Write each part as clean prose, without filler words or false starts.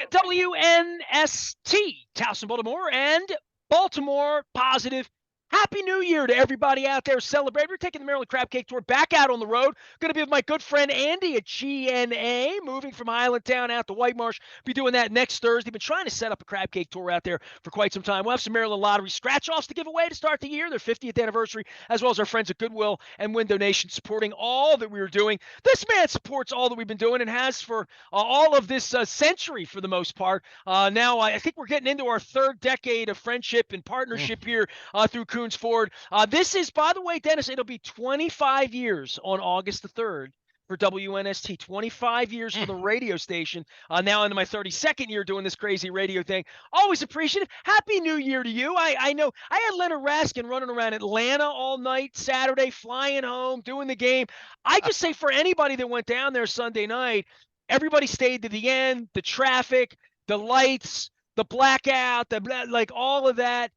WNST, Towson, Baltimore, and Baltimore Positive. Happy New Year to everybody out there celebrating. We're taking the Maryland Crab Cake Tour back out on the road. Going to be with my good friend Andy at GNA, moving from Highlandtown out to White Marsh. Be doing that next Thursday. Been trying to set up a crab cake tour out there for quite some time. We'll have some Maryland Lottery scratch-offs to give away to start the year, their 50th anniversary, as well as our friends at Goodwill and Window Nation supporting all that we were doing. This man supports all that we've been doing and has for all of this century for the most part. Now, I think we're getting into our third decade of friendship and partnership here through Coons Ford. This is, by the way, Dennis, it'll be 25 years on August the 3rd for WNST. 25 years for the radio station. Now into my 32nd year doing this crazy radio thing. Always appreciative. Happy New Year to you. I know I had Leonard Raskin running around Atlanta all night Saturday, flying home, doing the game. I just say for anybody that went down there Sunday night, everybody stayed to the end, the traffic, the lights, the blackout, like all of that.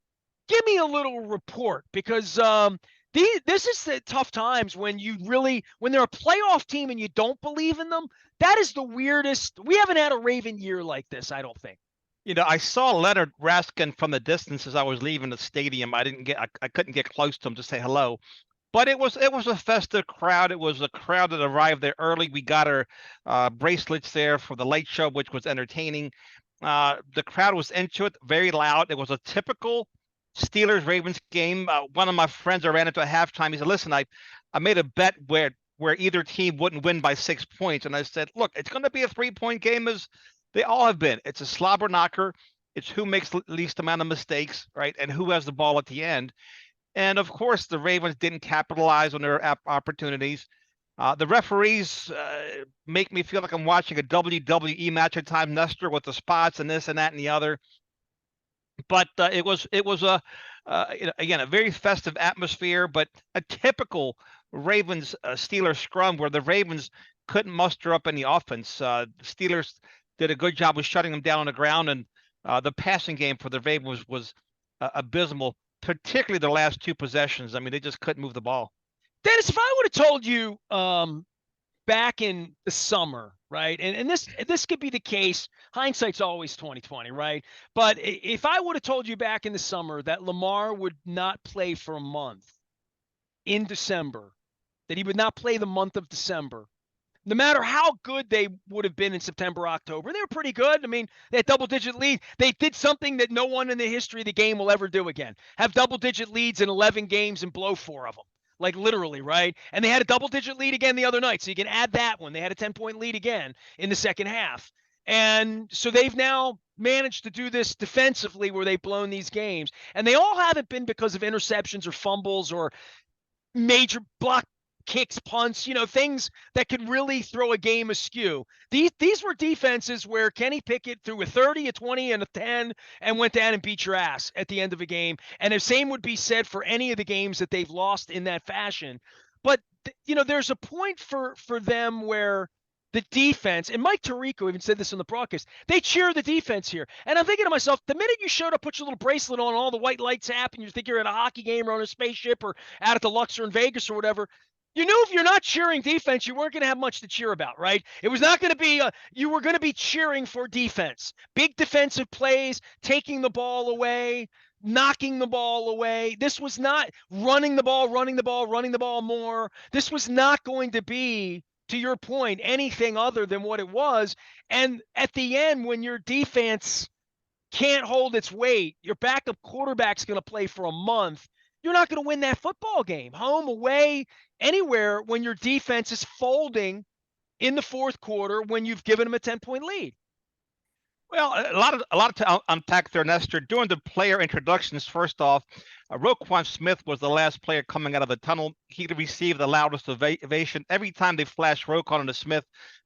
Give me a little report, because this is the tough times when they're a playoff team and you don't believe in them. That is the weirdest. We haven't had a Raven year like this, I don't think. I saw Leonard Raskin from the distance as I was leaving the stadium. I couldn't get close to him to say hello. But it was a festive crowd. It was a crowd that arrived there early. We got our bracelets there for the late show, which was entertaining. The crowd was into it, very loud. It was a typical Steelers-Ravens game. One of my friends I ran into at halftime, he said, listen, I made a bet where either team wouldn't win by 6 points. And I said, look, it's going to be a 3-point game, as they all have been. It's a slobber knocker. It's who makes the least amount of mistakes, right? And who has the ball at the end. And, of course, the Ravens didn't capitalize on their opportunities. The referees make me feel like I'm watching a WWE match at time, Nestor, with the spots and this and that and the other. But it was again, a very festive atmosphere, but a typical Ravens Steelers scrum where the Ravens couldn't muster up any offense. The Steelers did a good job of shutting them down on the ground, and the passing game for the Ravens was abysmal, particularly the last two possessions. I mean, they just couldn't move the ball. Dennis, if I would have told you back in the summer, right? And this could be the case. Hindsight's always 20/20, right? But if I would have told you back in the summer that Lamar would not play for a month in December, that he would not play the month of December, no matter how good they would have been in September, October, they were pretty good. I mean, they had double-digit lead. They did something that no one in the history of the game will ever do again. Have double-digit leads in 11 games and blow 4 of them. Like literally, right? And they had a double-digit lead again the other night, so you can add that one. They had a 10-point lead again in the second half. And so they've now managed to do this defensively where they've blown these games. And they all haven't been because of interceptions or fumbles or major block kicks, punts, things that could really throw a game askew. These were defenses where Kenny Pickett threw a 30, a 20, and a 10 and went down and beat your ass at the end of a game. And the same would be said for any of the games that they've lost in that fashion. But, there's a point for them where the defense, and Mike Tirico even said this on the broadcast, they cheer the defense here. And I'm thinking to myself, the minute you showed up, put your little bracelet on, all the white lights happen, you think you're at a hockey game or on a spaceship or out at the Luxor in Vegas or whatever, you knew if you're not cheering defense, you weren't going to have much to cheer about, right? It was not going to be you were going to be cheering for defense. Big defensive plays, taking the ball away, knocking the ball away. This was not running the ball more. This was not going to be, to your point, anything other than what it was. And at the end, when your defense can't hold its weight, your backup quarterback's going to play for a month, you're not going to win that football game. Home, away, anywhere, when your defense is folding in the fourth quarter when you've given them a 10-point lead. Well, a lot to unpack there, Nestor. During the player introductions, first off, Roquan Smith was the last player coming out of the tunnel. He received the loudest ovation. Every time they flashed Roquan into Smith,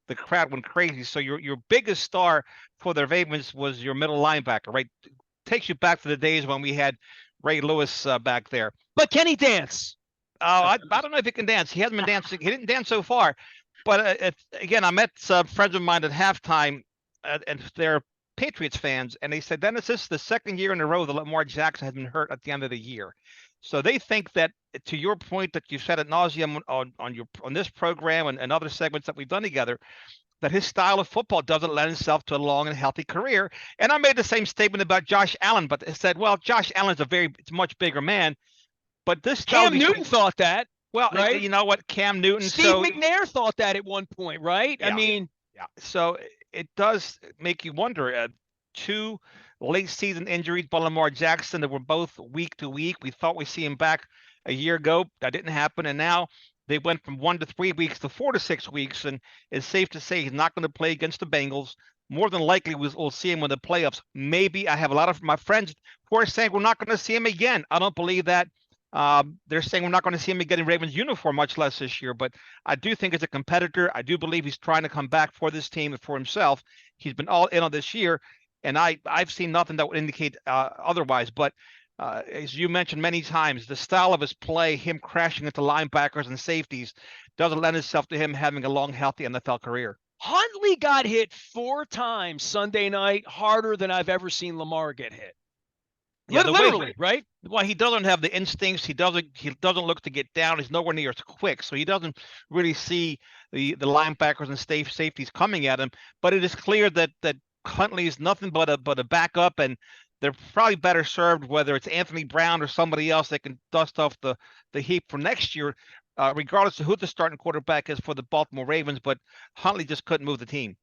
the crowd went crazy. So your biggest star for the Ravens was your middle linebacker, right? Takes you back to the days when we had Ray Lewis back there. But can he dance? Oh, I don't know if he can dance. He hasn't been dancing. He didn't dance so far. But again, I met some friends of mine at halftime, and they're Patriots fans, and they said, Dennis, this is the second year in a row that Lamar Jackson has been hurt at the end of the year. So they think that, to your point that you said ad nauseum on this program and other segments that we've done together, that his style of football doesn't lend itself to a long and healthy career. And I made the same statement about Josh Allen, but I said, well, Josh Allen's it's a much bigger man, but this style. Cam Newton thought that, Well, right? you know what, Cam Newton. Steve So McNair thought that at one point, right? I yeah, mean, yeah. So it does make you wonder. Two late season injuries by Lamar Jackson that were both week to week. We thought we'd see him back a year ago. That didn't happen, and now they went from 1 to 3 weeks to 4 to 6 weeks, and it's safe to say he's not going to play against the Bengals. More than likely, we'll see him in the playoffs. Maybe. I have a lot of my friends who are saying we're not going to see him again. I don't believe that. They're saying we're not going to see him again in Ravens uniform, much less this year. But I do think as a competitor, I do believe he's trying to come back for this team and for himself. He's been all in on this year, and I've seen nothing that would indicate otherwise. But as you mentioned many times, the style of his play, him crashing into linebackers and safeties, doesn't lend itself to him having a long, healthy NFL career. Huntley got hit 4 times Sunday night, harder than I've ever seen Lamar get hit. Yeah, literally, right? Well, he doesn't have the instincts. He doesn't look to get down. He's nowhere near as quick, so he doesn't really see the linebackers and safeties coming at him. But it is clear that Huntley is nothing but a backup, and they're probably better served whether it's Anthony Brown or somebody else that can dust off the heap for next year, regardless of who the starting quarterback is for the Baltimore Ravens. But Huntley just couldn't move the team.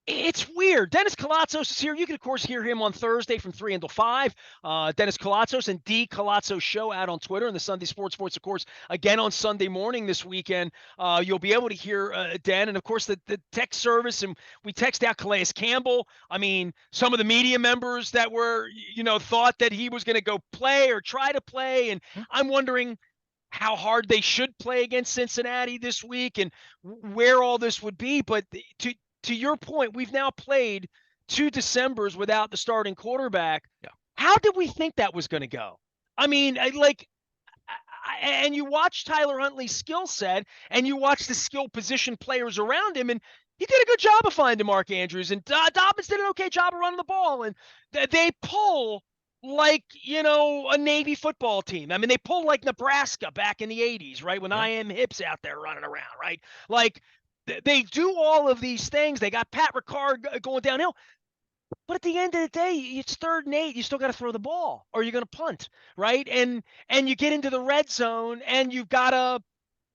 It's weird. Dennis Koulatsos is here. You can, of course, hear him on Thursday from 3 until 5. Dennis Koulatsos and D. Koulatsos Show out on Twitter, and the Sunday Sports, of course, again on Sunday morning this weekend. You'll be able to hear Den, and, of course, the text service, and we text out Calais Campbell. I mean, some of the media members that were, thought that he was going to go play or try to play, and I'm wondering how hard they should play against Cincinnati this week and where all this would be. But to your point, we've now played 2 Decembers without the starting quarterback. Yeah. How did we think that was going to go? I mean, and you watch Tyler Huntley's skill set, and you watch the skill position players around him, and he did a good job of finding Mark Andrews, and Dobbins did an okay job of running the ball, and they pull like, a Navy football team. I mean, they pull like Nebraska back in the 80s, right, when I.M. Hips out there running around, right? Like, they do all of these things. They got Pat Ricard going downhill. But at the end of the day, it's 3rd and 8. You still got to throw the ball or you're going to punt, right? And you get into the red zone and you've got to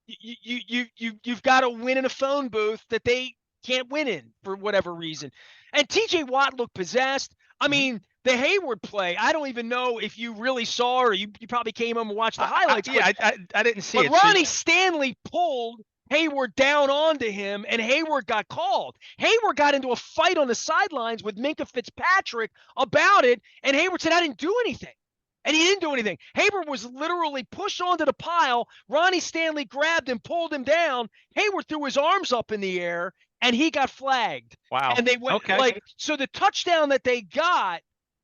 you've got to win in a phone booth that they can't win in for whatever reason. And TJ Watt looked possessed. I mean, the Hayward play, I don't even know if you really saw, or you probably came home and watched the highlights. I didn't see it. But Ronnie Stanley pulled Hayward down onto him, and Hayward got called. Hayward got into a fight on the sidelines with Minkah Fitzpatrick about it, and Hayward said, I didn't do anything. And he didn't do anything. Hayward was literally pushed onto the pile. Ronnie Stanley grabbed him, pulled him down. Hayward threw his arms up in the air, and he got flagged. Wow. And they went so the touchdown that they got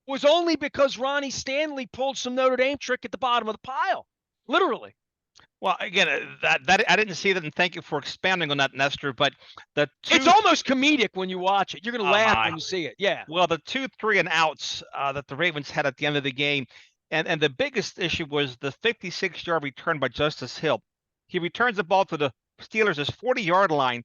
was only because Ronnie Stanley pulled some Notre Dame trick at the bottom of the pile. Literally. Well, again, that I didn't see that, and thank you for expanding on that, Nestor. But it's almost comedic when you watch it. You're going to laugh when you see it. Yeah. Well, the 2 3 and outs that the Ravens had at the end of the game, and the biggest issue was the 56-yard return by Justice Hill. He returns the ball to the Steelers' 40-yard line.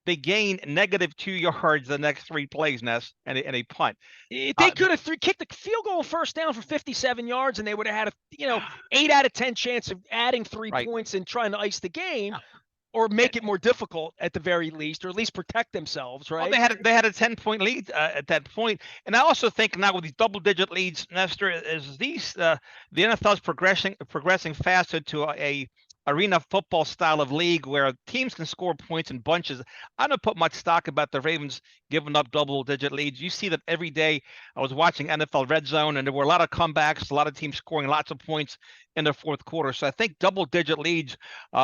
They gain -2 yards the next 3 plays, Ness, and a punt. They could have kicked the field goal first down for 57 yards, and they would have had a 8 out of 10 chance of adding 3 points and trying to ice the game, or make it more difficult at the very least, or at least protect themselves, right? Well, they had a 10-point lead at that point, and I also think now with these double-digit leads, Nestor, is the NFL is progressing faster to a arena football style of league where teams can score points in bunches. I don't put much stock about the Ravens giving up double-digit leads. You see that every day. I was watching NFL Red Zone, and there were a lot of comebacks, a lot of teams scoring lots of points in the 4th quarter. So I think double-digit leads,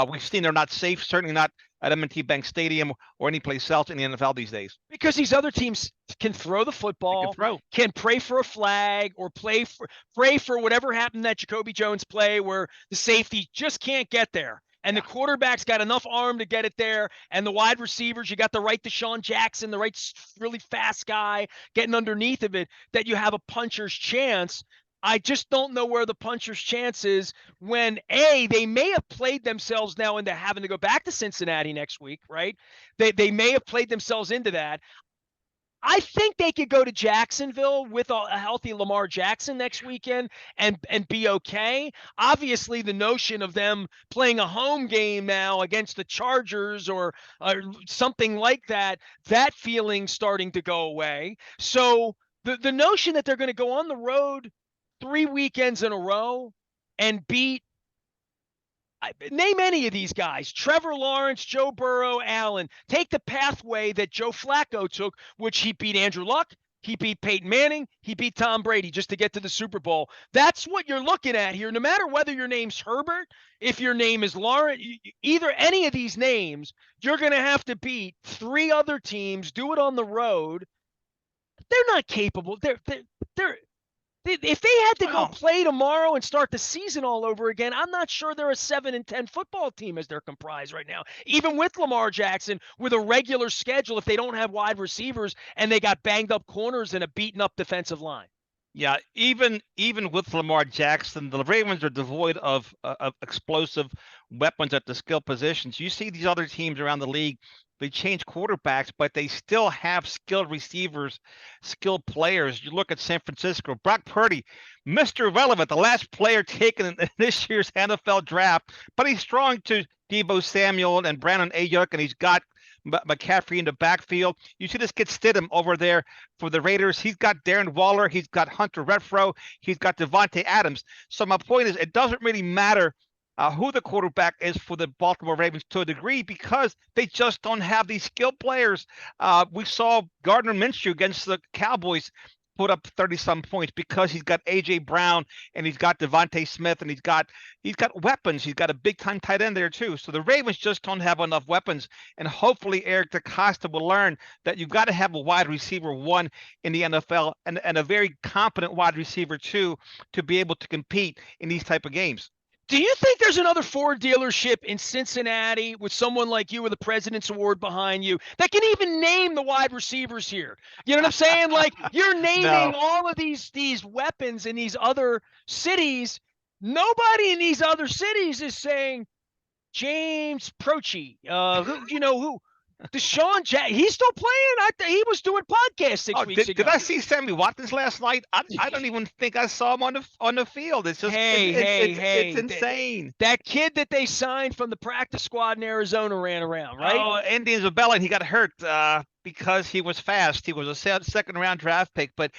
we've seen they're not safe, certainly not at M&T Bank Stadium or any place else in the NFL these days. Because these other teams can throw the football, can pray for a flag, or pray for whatever happened in that Jacoby Jones play where the safety just can't get there. And the quarterback's got enough arm to get it there. And the wide receivers, you got the right Deshaun Jackson, the right really fast guy getting underneath of it, that you have a puncher's chance. I just don't know where the puncher's chance is when they may have played themselves now into having to go back to Cincinnati next week, right? They may have played themselves into that. I think they could go to Jacksonville with a healthy Lamar Jackson next weekend and be okay. Obviously, the notion of them playing a home game now against the Chargers or something like that, that feeling starting to go away. So the notion that they're going to go on the road 3 weekends in a row and beat name any of these guys, Trevor Lawrence, Joe Burrow, Allen, take the pathway that Joe Flacco took, which he beat Andrew Luck, he beat Peyton Manning, he beat Tom Brady just to get to the Super Bowl. That's what you're looking at here. No matter whether your name's Herbert, if your name is Lawrence, either any of these names, you're going to have to beat 3 other teams, do it on the road. They're not capable. They're if they had to go play tomorrow and start the season all over again, I'm not sure they're a 7-10 football team as they're comprised right now. Even with Lamar Jackson, with a regular schedule, if they don't have wide receivers and they got banged up corners and a beaten up defensive line. Yeah, even with Lamar Jackson, the Ravens are devoid of explosive weapons at the skill positions. You see these other teams around the league, they change quarterbacks, but they still have skilled receivers, skilled players. You look at San Francisco, Brock Purdy, Mr. Relevant, the last player taken in this year's NFL draft, but he's throwing to Deebo Samuel and Brandon Ayuk, and he's got McCaffrey in the backfield. You see this kid Stidham over there for the Raiders. He's got Darren Waller. He's got Hunter Renfrow. He's got Devontae Adams. So my point is, it doesn't really matter who the quarterback is for the Baltimore Ravens to a degree because they just don't have these skilled players. We saw Gardner Minshew against the Cowboys put up 30-some points because he's got A.J. Brown and he's got Devontae Smith and he's got weapons. He's got a big-time tight end there too. So the Ravens just don't have enough weapons. And hopefully Eric DeCosta will learn that you've got to have a wide receiver 1 in the NFL and a very competent wide receiver 2 to be able to compete in these type of games. Do you think there's another Ford dealership in Cincinnati with someone like you with a President's Award behind you that can even name the wide receivers here? You know what I'm saying? Like you're naming all of these weapons in these other cities. Nobody in these other cities is saying James Prochi. Who? Deshaun Jackson, he's still playing. He was doing podcasts 6 weeks ago. Did I see Sammy Watkins last night? I don't even think I saw him on the field. It's just it's insane. That kid that they signed from the practice squad in Arizona ran around, right? Oh, Indians of Bella, and he got hurt because he was fast. He was a second round draft pick, but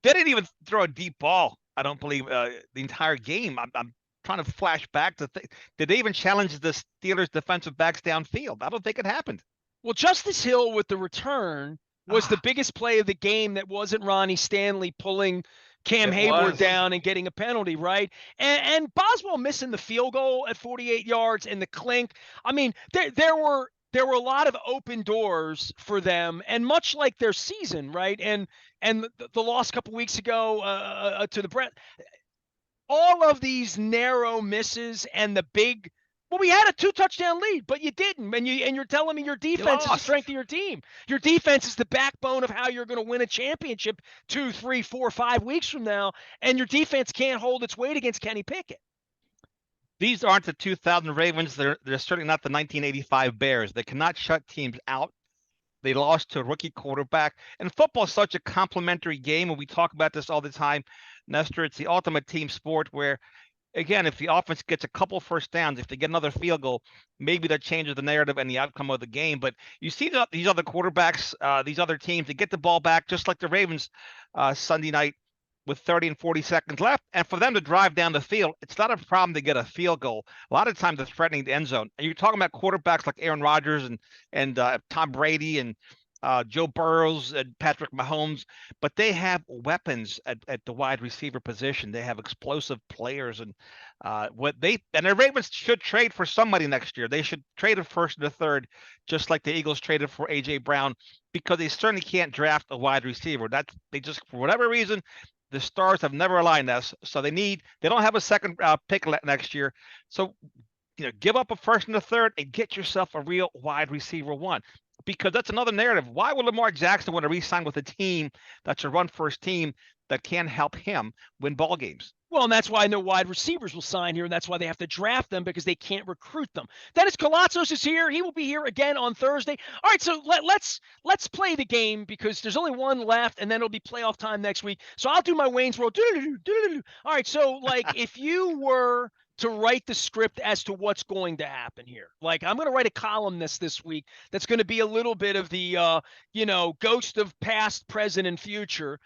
they didn't even throw a deep ball. I don't believe the entire game. I'm trying to flash back to did they even challenge the Steelers defensive backs downfield? I don't think it happened. Well, Justice Hill with the return was the biggest play of the game that wasn't Ronnie Stanley pulling Cam Hayward down and getting a penalty, right? And Boswell missing the field goal at 48 yards and the clink. I mean, there were a lot of open doors for them, and much like their season, right? And the loss a couple weeks ago to the Brent, all of these narrow misses and the big. Well, we had a 2-touchdown lead, but you didn't, and you're telling me your defense is the strength of your team. Your defense is the backbone of how you're going to win a championship 2, 3, 4, 5 weeks from now, and your defense can't hold its weight against Kenny Pickett. These aren't the 2000 Ravens. They're certainly not the 1985 Bears. They cannot shut teams out. They lost to a rookie quarterback, and football is such a complementary game, and we talk about this all the time, Nestor. It's the ultimate team sport where. Again, if the offense gets a couple first downs, if they get another field goal, maybe that changes the narrative and the outcome of the game. But you see these other quarterbacks, these other teams, they get the ball back just like the Ravens Sunday night with 30 and 40 seconds left. And for them to drive down the field, it's not a problem to get a field goal. A lot of times it's threatening the end zone. And you're talking about quarterbacks like Aaron Rodgers and Tom Brady and Joe Burrows and Patrick Mahomes, but they have weapons at the wide receiver position. They have explosive players, and the Ravens should trade for somebody next year. They should trade a first and a third, just like the Eagles traded for A.J. Brown, because they certainly can't draft a wide receiver. They just, for whatever reason, the stars have never aligned us, so they don't have a second pick next year. So, give up a first and a third and get yourself a real wide receiver 1. because that's another narrative. Why would Lamar Jackson want to re-sign with a team that's a run-first team that can help him win ball games? Well, and that's why no wide receivers will sign here, and that's why they have to draft them because they can't recruit them. Dennis Koulatsos is here. He will be here again on Thursday. All right, so let's play the game because there's only one left, and then it'll be playoff time next week. So I'll do my Wayne's World. All right, so like if you were to write the script as to what's going to happen here, like I'm going to write a column this week that's going to be a little bit of the ghost of past, present, and future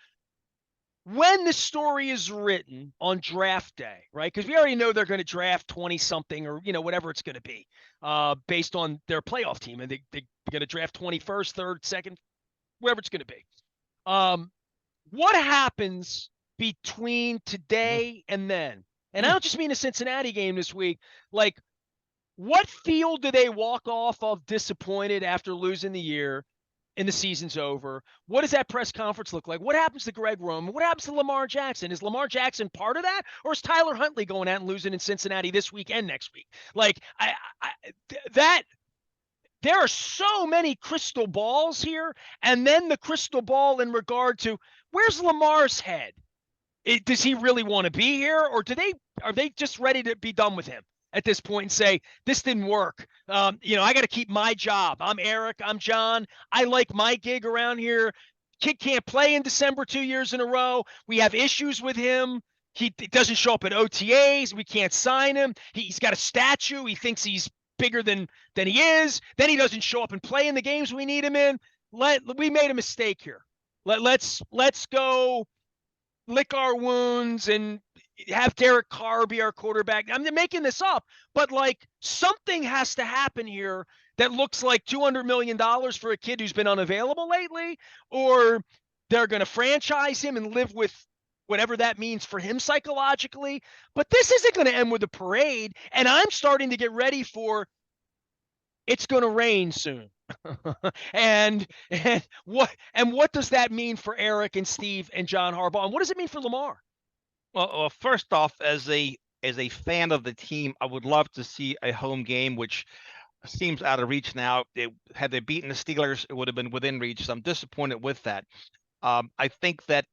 when the story is written on draft day, right? Because we already know they're going to draft 20 something or, whatever it's going to be based on their playoff team. And they're going to draft 21st, 3rd, 2nd, wherever it's going to be. What happens between today and then? And I don't just mean the Cincinnati game this week. Like, what field do they walk off of disappointed after losing the year? And the season's over? What does that press conference look like? What happens to Greg Roman? What happens to Lamar Jackson? Is Lamar Jackson part of that? Or is Tyler Huntley going out and losing in Cincinnati this week and next week? Like, there are so many crystal balls here. And then the crystal ball in regard to where's Lamar's head? Does he really want to be here? Or are they just ready to be done with him at this point and say, this didn't work? I got to keep my job. I'm Eric. I'm John. I like my gig around here. Kid can't play in December 2 years in a row. We have issues with him. He doesn't show up at OTAs. We can't sign him. He's got a statue. He thinks he's bigger than he is. Then he doesn't show up and play in the games we need him in. We made a mistake here. Let's go lick our wounds and have Derek Carr be our quarterback. I'm making this up, but like something has to happen here that looks like $200 million for a kid who's been unavailable lately, or they're going to franchise him and live with whatever that means for him psychologically. But this isn't going to end with a parade. And I'm starting to get ready for it's going to rain soon. and what does that mean for Eric and Steve and John Harbaugh? And what does it mean for Lamar? Well, first off, as a fan of the team, I would love to see a home game, which seems out of reach now. Had they beaten the Steelers, it would have been within reach. So I'm disappointed with that. I think that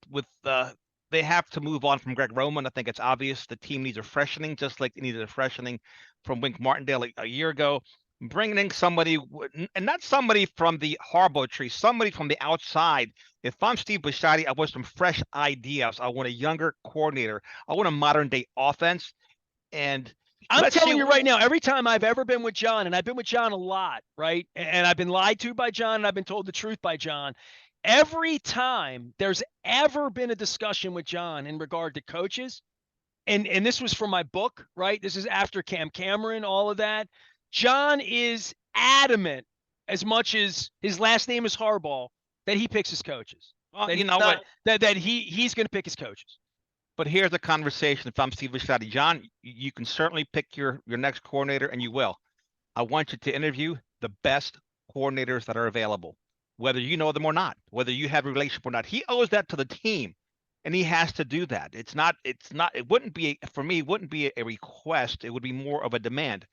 they have to move on from Greg Roman. I think it's obvious the team needs a freshening, just like they needed a freshening from Wink Martindale a year ago. Bringing in somebody, and not somebody from the Harbaugh tree, somebody from the outside. If I'm Steve Bisciotti, I want some fresh ideas. I want a younger coordinator. I want a modern day offense. And I'm telling you right now, every time I've ever been with John, and I've been with John a lot, right? And I've been lied to by John, and I've been told the truth by John. Every time there's ever been a discussion with John in regard to coaches, and this was from my book, right? This is after Cam Cameron, all of that. John is adamant, as much as his last name is Harbaugh, that he picks his coaches. Well, what? That he's going to pick his coaches. But here's the conversation. If I'm Steve Bisciotti, John, you can certainly pick your next coordinator, and you will. I want you to interview the best coordinators that are available, whether you know them or not, whether you have a relationship or not. He owes that to the team, and he has to do that. It wouldn't be a request. It would be more of a demand.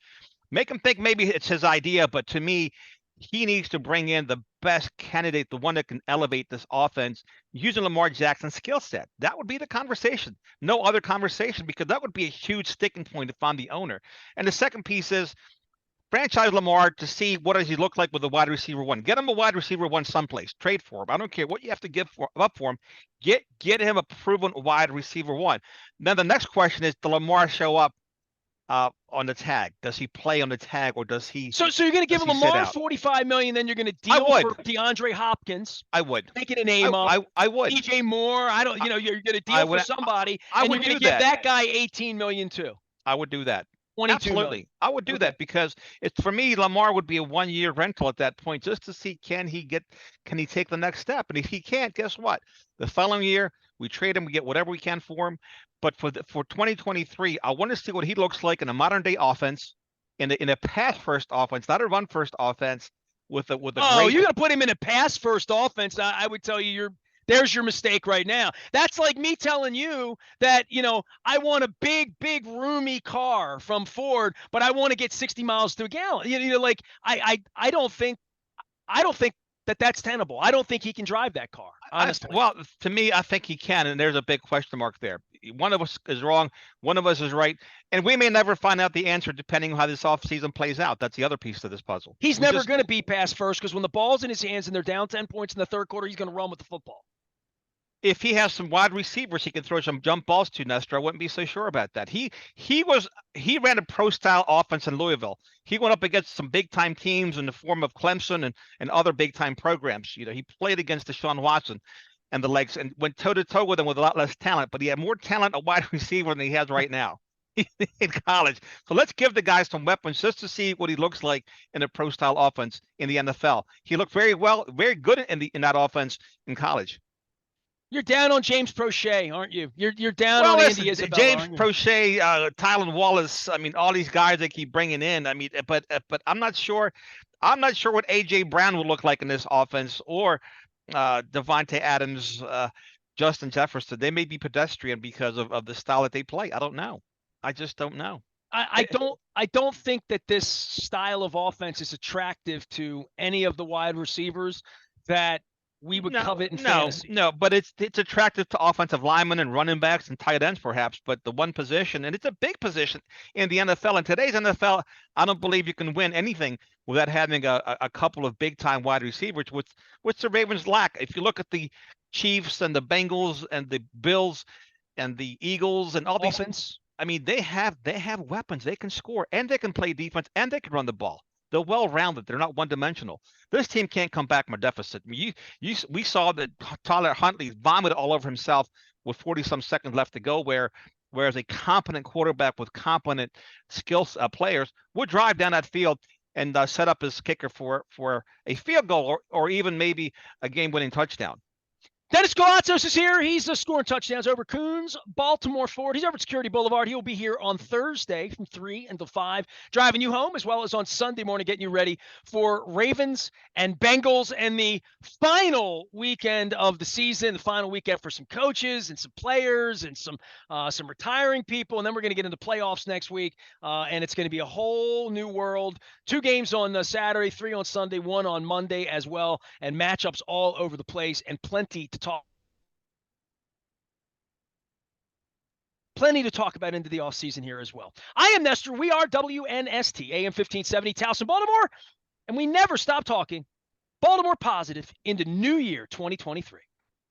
Make him think maybe it's his idea, but to me, he needs to bring in the best candidate, the one that can elevate this offense using Lamar Jackson's skill set. That would be the conversation. No other conversation, because that would be a huge sticking point if I'm the owner. And the second piece is franchise Lamar to see what does he look like with a wide receiver one. Get him a wide receiver one someplace. Trade for him. I don't care what you have to give up for him. Get him a proven wide receiver one. Then the next question is, does Lamar show up on the tag? Does he play on the tag, or does he? So you're going to give Lamar $45 million, then you're going to deal for DeAndre Hopkins. I would. Making a name up. I would. DJ Moore. You're going to deal for somebody, and you're going to give that guy $18 million too. I would do that. 22 Absolutely. million. I would do that, because it's, for me, Lamar would be a 1-year rental at that point, just to see can he take the next step. And if he can't, guess what? The following year, we trade him, we get whatever we can for him. But for 2023, I want to see what he looks like in a modern day offense, in a pass first offense, not a run first offense. You're going to put him in a pass first offense. I would tell you there's your mistake right now. That's like me telling you that, I want a big, roomy car from Ford, but I want to get 60 miles to a gallon. I don't think I don't think that's tenable. I don't think he can drive that car, honestly. Well, to me, I think he can, and there's a big question mark there. One of us is wrong, one of us is right, and we may never find out the answer depending on how this offseason plays out. That's the other piece to this puzzle. He's never going to be pass first because when the ball's in his hands and they're down 10 points in the third quarter, he's going to run with the football. If he has some wide receivers he can throw some jump balls to, Nestor, I wouldn't be so sure about that. He ran a pro style offense in Louisville. He went up against some big time teams in the form of Clemson and other big time programs. You know, he played against Deshaun Watson and the legs and went toe to toe with them with a lot less talent, but he had more talent at wide receiver than he has right now in college. So let's give the guy some weapons just to see what he looks like in a pro style offense in the NFL. He looked very good in that offense in college. You're down on James Prochet, aren't you? You're down on Andy Isabella. James Prochet, Tylan Wallace. I mean, all these guys they keep bringing in. I mean, but I'm not sure. I'm not sure what AJ Brown will look like in this offense, or Devontae Adams, Justin Jefferson. They may be pedestrian because of the style that they play. I don't know. I just don't know. I don't think that this style of offense is attractive to any of the wide receivers that we would covet in fantasy. No, but it's attractive to offensive linemen and running backs and tight ends perhaps, but the one position, and it's a big position in the NFL. In today's NFL, I don't believe you can win anything without having a couple of big-time wide receivers, which the Ravens lack. If you look at the Chiefs and the Bengals and the Bills and the Eagles and all these things, I mean, they have weapons. They can score, and they can play defense, and they can run the ball. They're well-rounded. They're not one-dimensional. This team can't come back from a deficit. I mean, we saw that Tyler Huntley vomited all over himself with 40-some seconds left to go, whereas a competent quarterback with competent skills players would drive down that field and set up his kicker for a field goal or even maybe a game-winning touchdown. Dennis Koulatsos is here. He's scoring touchdowns over Coons, Baltimore Ford. He's over at Security Boulevard. He will be here on Thursday from 3 until 5, driving you home, as well as on Sunday morning, getting you ready for Ravens and Bengals and the final weekend of the season, the final weekend for some coaches and some players and some retiring people. And then we're going to get into playoffs next week, and it's going to be a whole new world. 2 games on Saturday, 3 on Sunday, 1 on Monday as well, and matchups all over the place and plenty to talk about into the offseason here as well. I am Nestor. We are WNST, AM 1570, Towson, Baltimore, and we never stop talking Baltimore positive into New Year 2023.